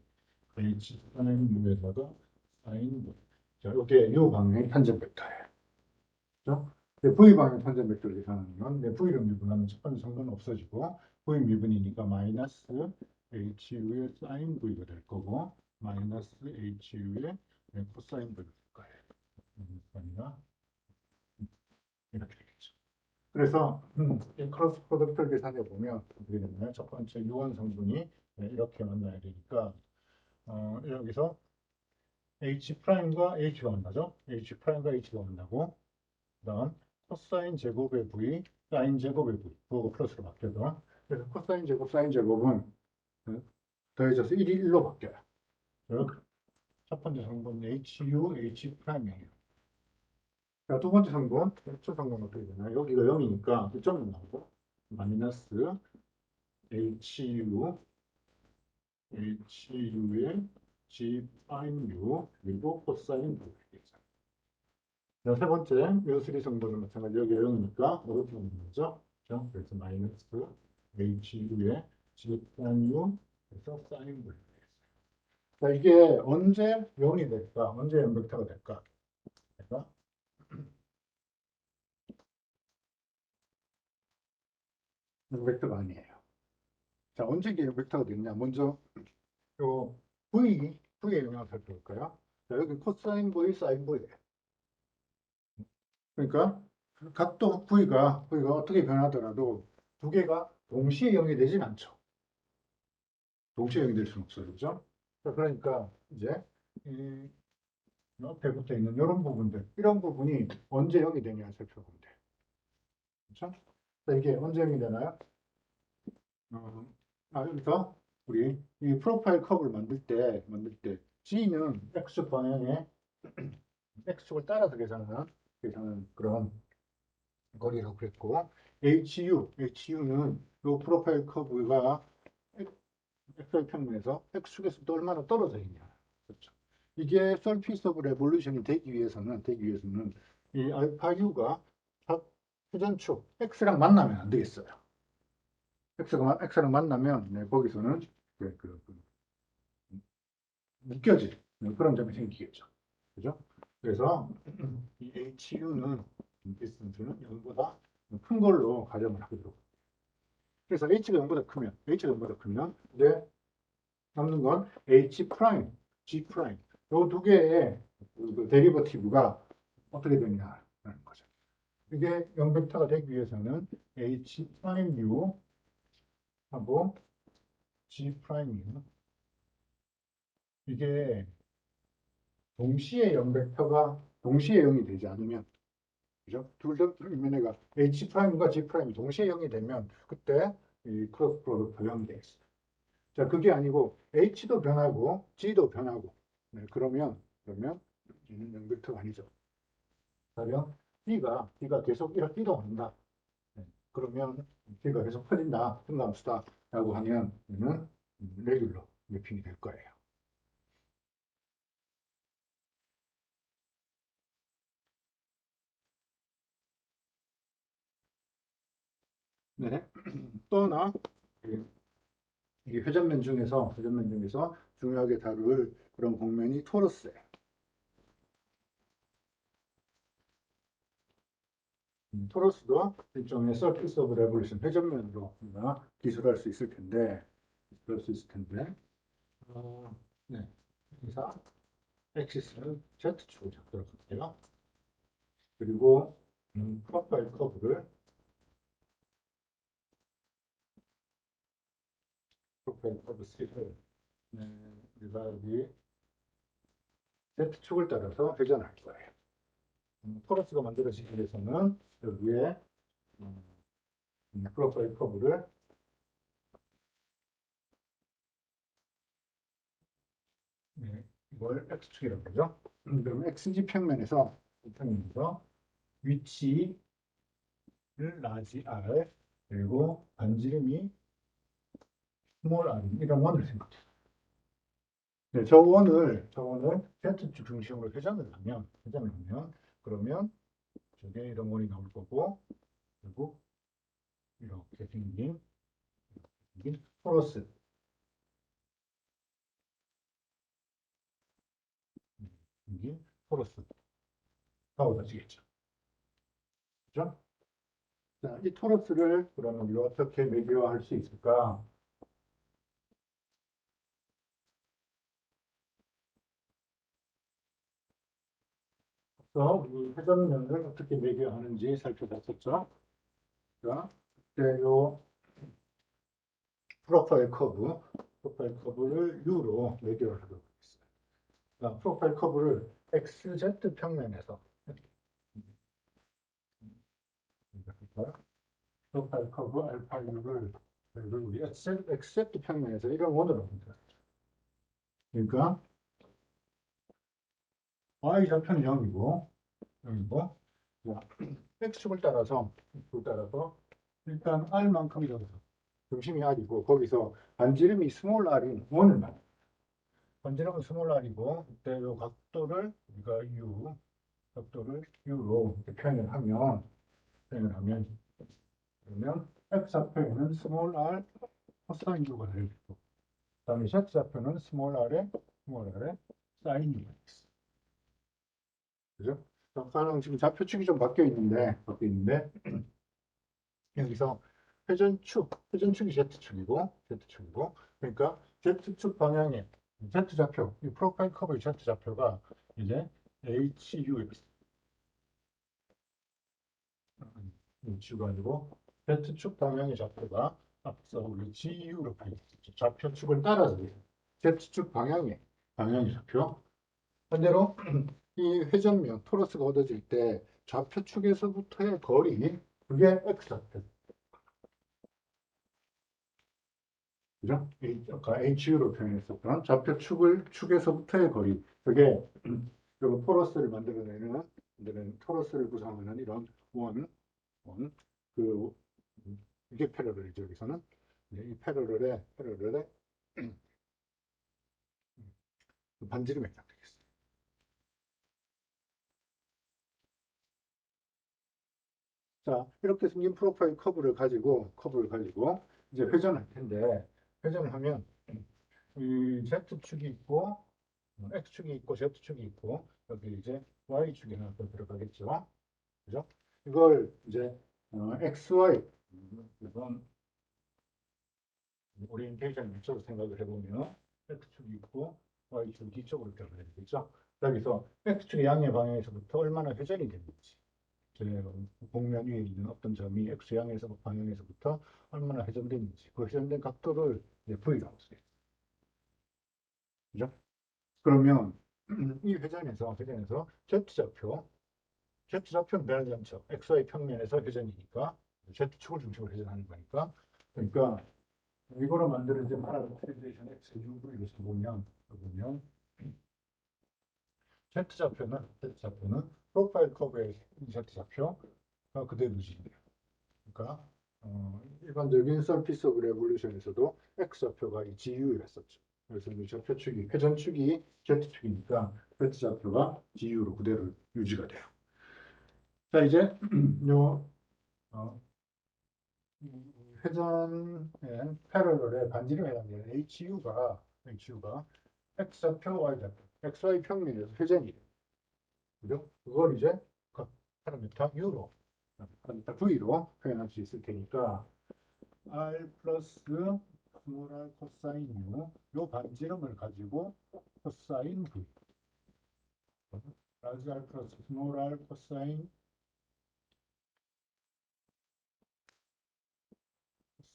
H 프라임 U에다가 사인 V. 자, 이게 U 방향의 탄젠 벡터예요. 그렇죠? V 방향 탄젠 벡터를 계산하는 건 V로 미분하면 첫 번째 성분은 없어지고 V 미분이니까 마이너스 HU의 사인 V가 될 거고 마이너스 HU의 코사인 V가 될 거예요. 그러니까 이렇게 되겠죠. 그래서 이 크로스 프로덕트를 계산해 보면 어떻게 되나요? 첫 번째 유한 성분이 이렇게 만나야 되니까 여기서 H 프라임과 H가 만나죠. H 프라임과 H가 만나고 그다음 코사인 제곱의 V, 사인 제곱의 V, 그거 플러스로 바뀌어서 그래서 코사인 제곱, 사인 제곱은 더해져서 1이 1로 바뀌어요. 즉, 첫 번째 성분 HU, H 프라임이에요. 자, 두 번째 성분, X 성분 어떻게 되나요? 여기가 0이니까 1점이 나오고 마이너스 HU, HU의 G 파인 U 그리고 코사인 U 되겠죠. 자, 세 번째 요수리 성분은 마찬가지 여기 0이니까 이렇게 되죠. 그래서 마이너스 HU의 G 파인 U 그래서 사인 U 되겠어요. 자, 이게 언제 0이 될까? 언제 0 벡터가 될까? 그러니까 벡터가 아니에요. 자, 언제 이게 벡터가 됐냐? 먼저 요 V의 영향을 살펴볼까요? 자, 여기 코사인 V, 사인 V예요. 그러니까 각도 V가 어떻게 변하더라도 두 개가 동시에 0이 되진 않죠. 동시에 0이 될 수는 없어요. 그죠? 자, 그러니까 이제 이 옆에 붙어 있는 이런 부분들, 이런 부분이 언제 0이 되냐 살펴보면 돼요. 그렇죠? 자, 이게 언제 0이 되나요? 여기서 우리 이 프로파일 컵을 만들 때 G는 X 방향에 X축을 따라서 계산하는 그런 거리라고 그랬고 HU는 요 프로파일 커브가 XY 평면에서 X축에서 또 얼마나 떨어져 있냐. 그렇죠. 이게 서피스 오브 레볼루션이 되기 위해서는 이 알파 U가 회전축 X랑 만나면 안 되겠어요. X랑 만나면 네, 거기서는 묶여질 그런 점이 생기겠죠. 그죠? 그래서 이 HU는 디스턴스는 0보다 큰 걸로 가정을 하게 되고 그래서 H가 0보다 크면 이제 남는 건 H 프라임, G 프라임 이 두 개의 그 데리버티브가 어떻게 되냐는 거죠. 이게 0벡터가 되기 위해서는 H 프라임 U 하고 G 프라임 U 이게 동시에 0벡터가 동시에 0이 되지 않으면 그죠? 둘다 얘네가 H 프라임과 G 프라임이 동시에 0이 되면 그때 이 크로스 프로덕트 0이 되겠어요. 자, 그게 아니고 H도 변하고 G도 변하고 네, 그러면 얘는 0벡터가 아니죠. 가령 D가 계속 이렇게 이동한다. 네, 그러면 D가 계속 커진다. 증가함수다라고 하면 얘는 레귤러 매핑이 될 거예요. 네. 또 하나 이 회전면 중에서 중요하게 다룰 그런 공면이 토러스예요. 토러스도 일종의 서피스 오브 레볼루션 회전면으로 우리가 기술할 수 있을 텐데 그럴 수 있을 텐데 네. 그래서 엑시스는 Z축을 잡도록 할게요. 그리고 프로파일 커브를 프로파일 커브 C를 우리가 여기 Z축을 따라서 회전할 거예요. 토러스가 만들어지기 위해서는 여기에 프로파일 커브를 이걸 X축이라고 그러죠. 그럼 XG 평면에서 위치를 라지 R 그리고 반지름이 스몰 r 이런 원을 생각해요. 네, 저 원을 Z축 중심으로 회전을 하면 그러면 저게 이런 원이 나올 거고 그리고 이렇게 생긴 토러스 생긴 토러스가 얻어지겠죠. 그죠? 자, 이 토러스를 그러면 우리가 어떻게 매개화할 수 있을까? 그래서 이 회전면을 어떻게 매개하는지 살펴봤었죠. 자, 그때 요 프로파일 커브를 U로 매개화를 하도록 하겠습니다. 자, 프로파일 커브를 XZ 평면에서 프로파일 커브 알파 U를 우리 XZ 평면에서 이런 원으로 만들어요. 그러니까 Y 좌표는 0이고 X축을 따라서 일단 R만큼이라도 중심이 R이고 거기서 반지름이 스몰 R인 원을 만들어요. 반지름은 스몰 R이고 그때 이 각도를 우리가 각도를 U로 이렇게 표현을 하면 그러면 X좌표에는 스몰 R 코사인 U가 되겠고 그다음에 Z좌표는 스몰 R에 사인 U가 있어. 그죠? 가령 지금 좌표축이 좀 바뀌어 있는데 여기서 회전축이 Z축이고 그러니까 Z축 방향의 Z좌표 이 프로파일 커브의 Z좌표가 이제 HUX H가 아니고 Z축 방향의 좌표가 앞서 우리 GU로 표현했죠. 좌표축을 따라서 Z축 방향의 좌표 반대로 이 회전면 토러스가 얻어질 때 좌표축에서부터의 거리 그게 X좌표 그죠? 아까 HU로 표현했었던 축에서부터의 거리. 그게 그 토러스를 만들어내는 토러스를 구성하는 이런 원, 그 이게 패러렐이죠. 여기서는 이 패러렐에 반지름이 해당되겠어요. 자, 이렇게 생긴 프로파일 커브를 가지고 이제 회전할 텐데, 회전을 하면 이 Z축이 있고, X축이 있고, Z축이 있고, 여기 이제 Y축이 하나 더 들어가겠죠. 그죠? 이걸 이제 XY, 이건 오리엔테이션 위쪽으로 생각을 해보면 X축이 있고, Y축이 뒤쪽으로 들어가야 되겠죠. 여기서 X축의 양의 방향에서부터 얼마나 회전이 되는지, 복면 위에 있는 어떤 점이 X양에서 방향에서부터 얼마나 회전되는지 그 회전된 각도를 이제 V라고 써요. 그죠? 그러면 이 회전에서 Z좌표는 변하지 않죠. XY 평면에서 회전이니까 Z축을 중심으로 회전하는 거니까 그러니까 이거로 만들어진 파라메트리제이션 XUV를 보면 Z좌표는 프로파일 커브의 Z좌표가 그대로 유지돼요. 그러니까 일반적인 서피스 오브 레볼루션에서도 X좌표가 이 GU였었죠. 그래서 이 좌표축이 회전축이 Z축이니까 Z좌표가 GU로 그대로 유지가 돼요. 자 이제 요 회전의 패러럴에 반지름에 해당되는 HU가 X좌표, Y좌표, XY 평면에서 회전이 돼요. 그죠? 그걸 이제 그 파라미터 U로, 파라미터 V로 표현할 수 있을 테니까 R 플러스 스몰 r 코사인 U 요 반지름을 가지고 코사인 V 라지 R 플러스 스몰 r 코사인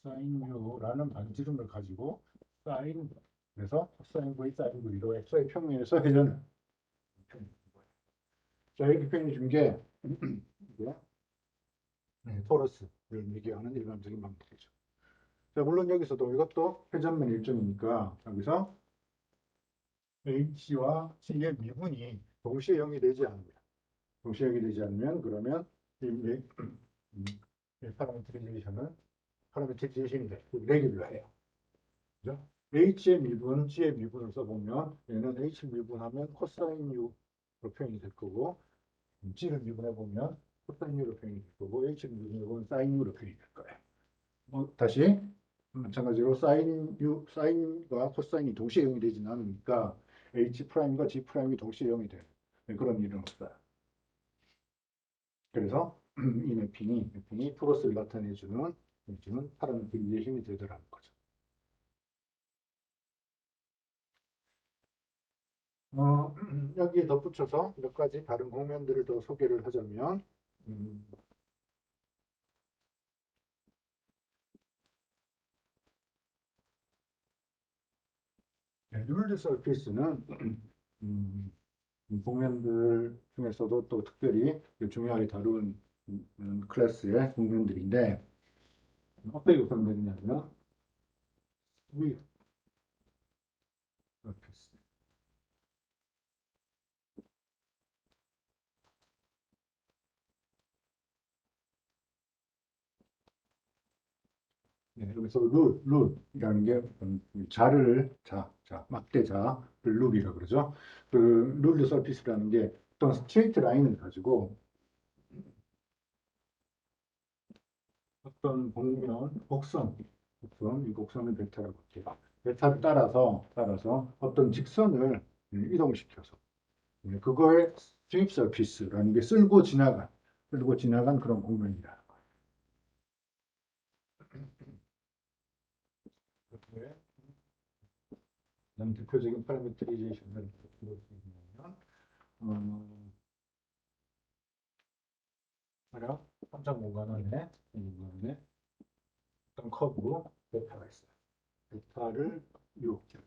U라는 반지름을 가지고 사인 그래서 코사인 V 사인 V로 XY 평면에서 회전을 자 이렇게 표현해 준게 토러스를 얘기하는 일반적인 방법이죠. 자 물론 여기서도 이것도 회전면 일정이니까 여기서 H와 G의 미분이 동시에 0이 되지 않으면 그러면 이 파라메트리제이션이 돼. 레귤러해요. 그죠? H의 미분, G의 미분을 써보면 얘는 H 미분하면 코사인 U로 표현이 될 거고 G를 미분해보면 코사인 U로 표현이 될 거고 H를 미분해보면 사인 U로 표현이 될 거예요. 다시 마찬가지로 사인과 코사인이 동시에 0이 되지는 않으니까 H'과 G'이 동시에 0이 되는 그런 일은 없어요. 그래서 이 매핑이 프로스를 나타내주는 파라미터의 힘이 되더라는 거죠. 여기에 덧붙여서 몇 가지 다른 공면들을 더 소개를 하자면 룰드 서피스는 공면들 중에서도 또 특별히 중요하게 다룬 클래스의 공면들인데 어떻게 구성되느냐면 위 서피스 여기서 룰이라는 게 막대자를 룰이라고 그러죠. 그 룰드 서피스라는 게 어떤 스트레이트 라인을 가지고 어떤 이 곡선을 벡터라고 할게요. 벡터를 따라서 어떤 직선을 이동시켜서 그거에 스트립 서피스라는 게 쓸고 지나간 그런 공면이라는 거예요. 대표적인 파라미터리제이션을 볼 수 있냐면 만약 3차 공간 안에 어떤 커브 베타가 있어요. 베타를 이렇게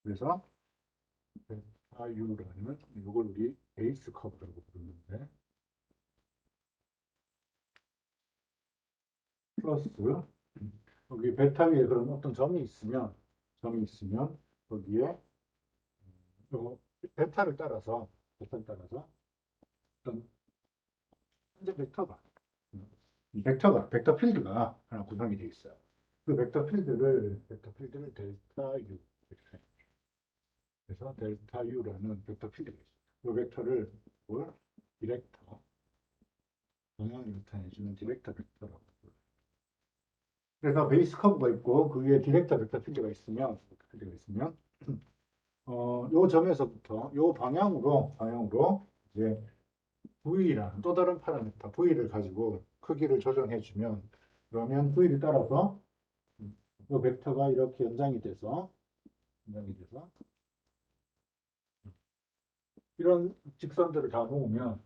그래서 베타 U라는 이걸 우리 베이스 커브라고 부르는데 플러스 여기 베타 위에 그런 어떤 점이 있으면 거기에 요 베타를 따라서 어떤 현재 벡터가 벡터 필드가 하나 구성이 되어 있어요. 그 벡터 필드를 델타 U. 그래서 델타 U라는 벡터 필드가 있어요. 그 벡터를 뭘? 디렉터, 방향을 나타내주는 디렉터 벡터라고. 그래서 베이스 커브가 있고 그 위에 디렉터 벡터 필드가 있으면 요 점에서부터 요 방향으로 이제 V라는 또 다른 파라미터 V를 가지고 크기를 조정해주면 그러면 V를 따라서 요 벡터가 이렇게 연장이 돼서 이런 직선들을 다 모으면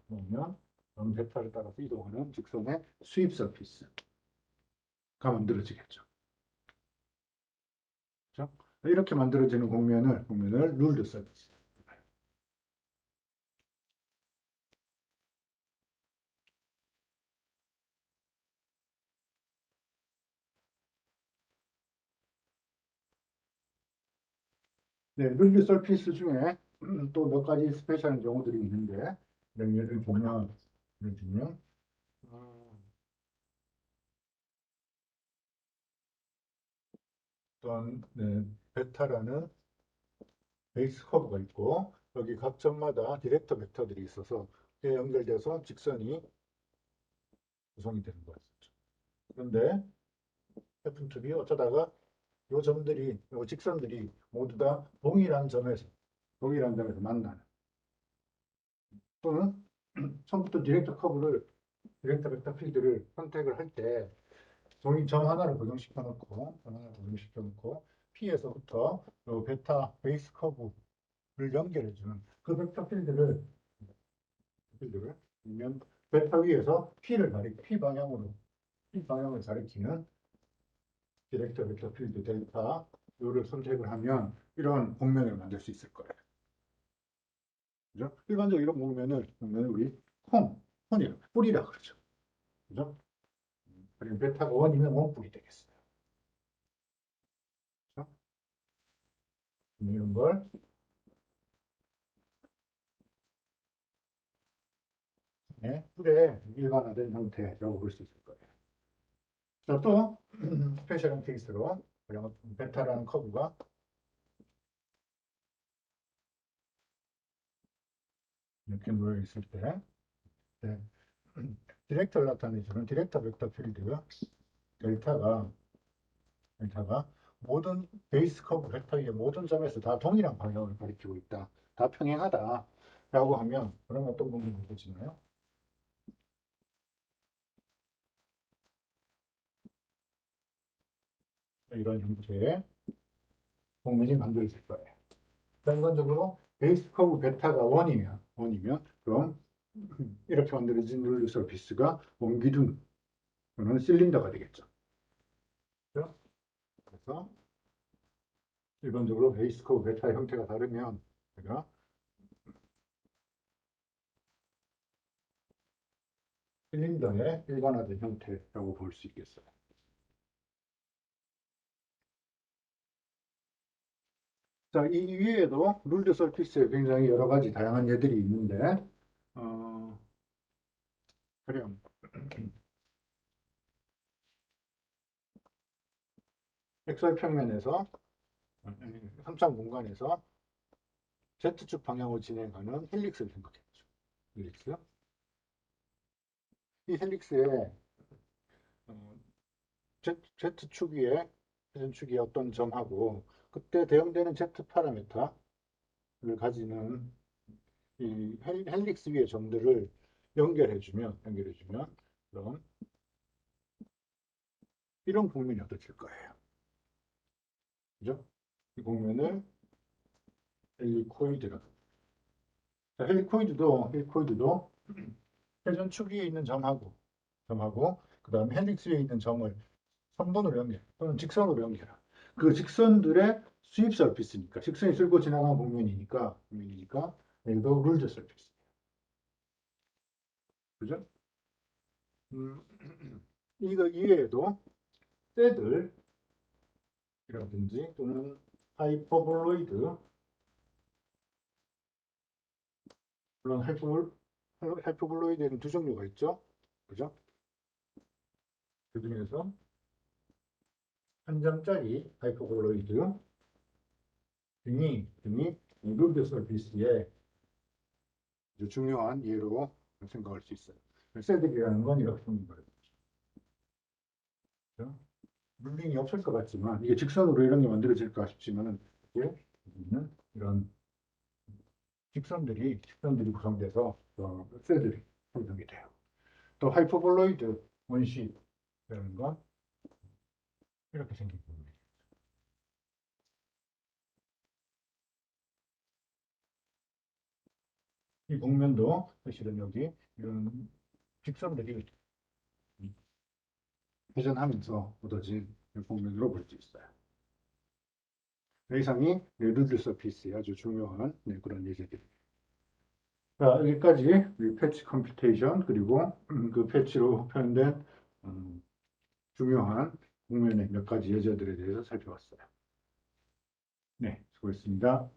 그럼 벡터를 따라서 이동하는 직선의 수입 서피스가 만들어지겠죠. 그렇죠? 이렇게 만들어지는 공면을 룰드 서피스. 네, 룰드 서피스 중에 또 몇 가지 스페셜한 경우들이 있는데 예를 들면 어, 어떤 네, 베타라는 베이스 커브가 있고 여기 각 점마다 디렉터 벡터들이 있어서 그게 연결돼서 직선이 구성이 되는 거였었죠. 그런데 happen to be 어쩌다가 요 직선들이 모두 다 동일한 점에서 만나는 또는 처음부터 디렉터 벡터 필드를 선택을 할 때 종이 점 하나를 고정시켜 놓고 P에서부터 요 베타 베이스 커브를 연결해주는 그 벡터 필드를 그러면 베타 위에서 P 방향을 가리키는 디렉터 벡터 필드 델타 요를 선택을 하면 이런 공면을 만들 수 있을 거예요. 그죠? 일반적으로 이런 공면을 우리 콘이라 뿌리라 그러죠. 그죠? 그리고 베타가 원이면 원뿔이 되겠어요. 그죠? 이런 걸 네, 뿔의 일반화된 형태라고 볼 수 있을 거예요. 자, 또 스페셜한 케이스로 베타라는 커브가 이렇게 모여 있을 때 네, 디렉터를 나타내주는 디렉터 벡터 필드 델타가 델타가 모든 베이스 커브 벡터의 모든 점에서 다 동일한 방향을 가리키고 있다. 다 평행하다. 라고 하면 그런 어떤 부분이 보시나요? 이런 형태의 공면이 만들어질 거예요. 일반적으로 베이스 커브 베타가 원이면 그럼 이렇게 만들어진 룰드 서피스가 원기둥 또는 실린더가 되겠죠. 그렇죠? 그래서 일반적으로 베이스 커브 베타 형태가 다르면 제가 실린더의 일반화된 형태라고 볼 수 있겠어요. 자, 이 위에도 룰드 서피스에 굉장히 여러 가지 다양한 예들이 있는데, 어, 그래요. XY 평면에서, 3차 공간에서 Z축 방향으로 진행하는 헬릭스를 생각했죠. 헬릭스. 이 헬릭스에 어, Z축 위에, 회전축 위에 어떤 점하고, 그때 대응되는 Z 파라미터를 가지는 이 헬릭스 위의 점들을 연결해주면, 그럼 이런 국면이 얻어질 거예요. 그죠? 이 국면을 헬리코이드라. 자, 헬리코이드도 회전축 위에 있는 점하고, 그 다음에 헬릭스 위에 있는 점을 선분으로 연결, 또는 직선으로 연결하. 그 직선들의 수입 서피스니까, 직선이 쓸고 지나간 국면이니까, 여기도 룰드 서피스. 그죠? 음, 이거 이외에도 셋들이라든지 또는 하이퍼볼로이드, 물론 하이퍼볼로이드에는 두 종류가 있죠. 그죠? 그 중에서 한 점짜리 하이퍼볼로이드 등이 루드 서피스의 아주 중요한 예로 생각할 수 있어요. 셀들이라는 건 이렇게 생긴 거예요. 그렇죠? 룰링이 없을 것 같지만 이게 직선으로 이런 게 만들어질까 싶지만은 이게 이런 직선들이 구성돼서 셀들이 형성이 돼요. 또 하이퍼볼로이드 원시라는 건 이렇게 생긴 겁니다. 이 곡면도 사실은 여기 이런 직선들이 회전하면서 얻어진 곡면으로 볼 수 있어요. 이상이 루드 서피스의 아주 중요한 그런 예제들입니다. 자, 여기까지 우리 패치 컴퓨테이션 그리고 그 패치로 표현된 중요한 곡면의 몇 가지 예제들에 대해서 살펴봤어요. 네, 수고했습니다.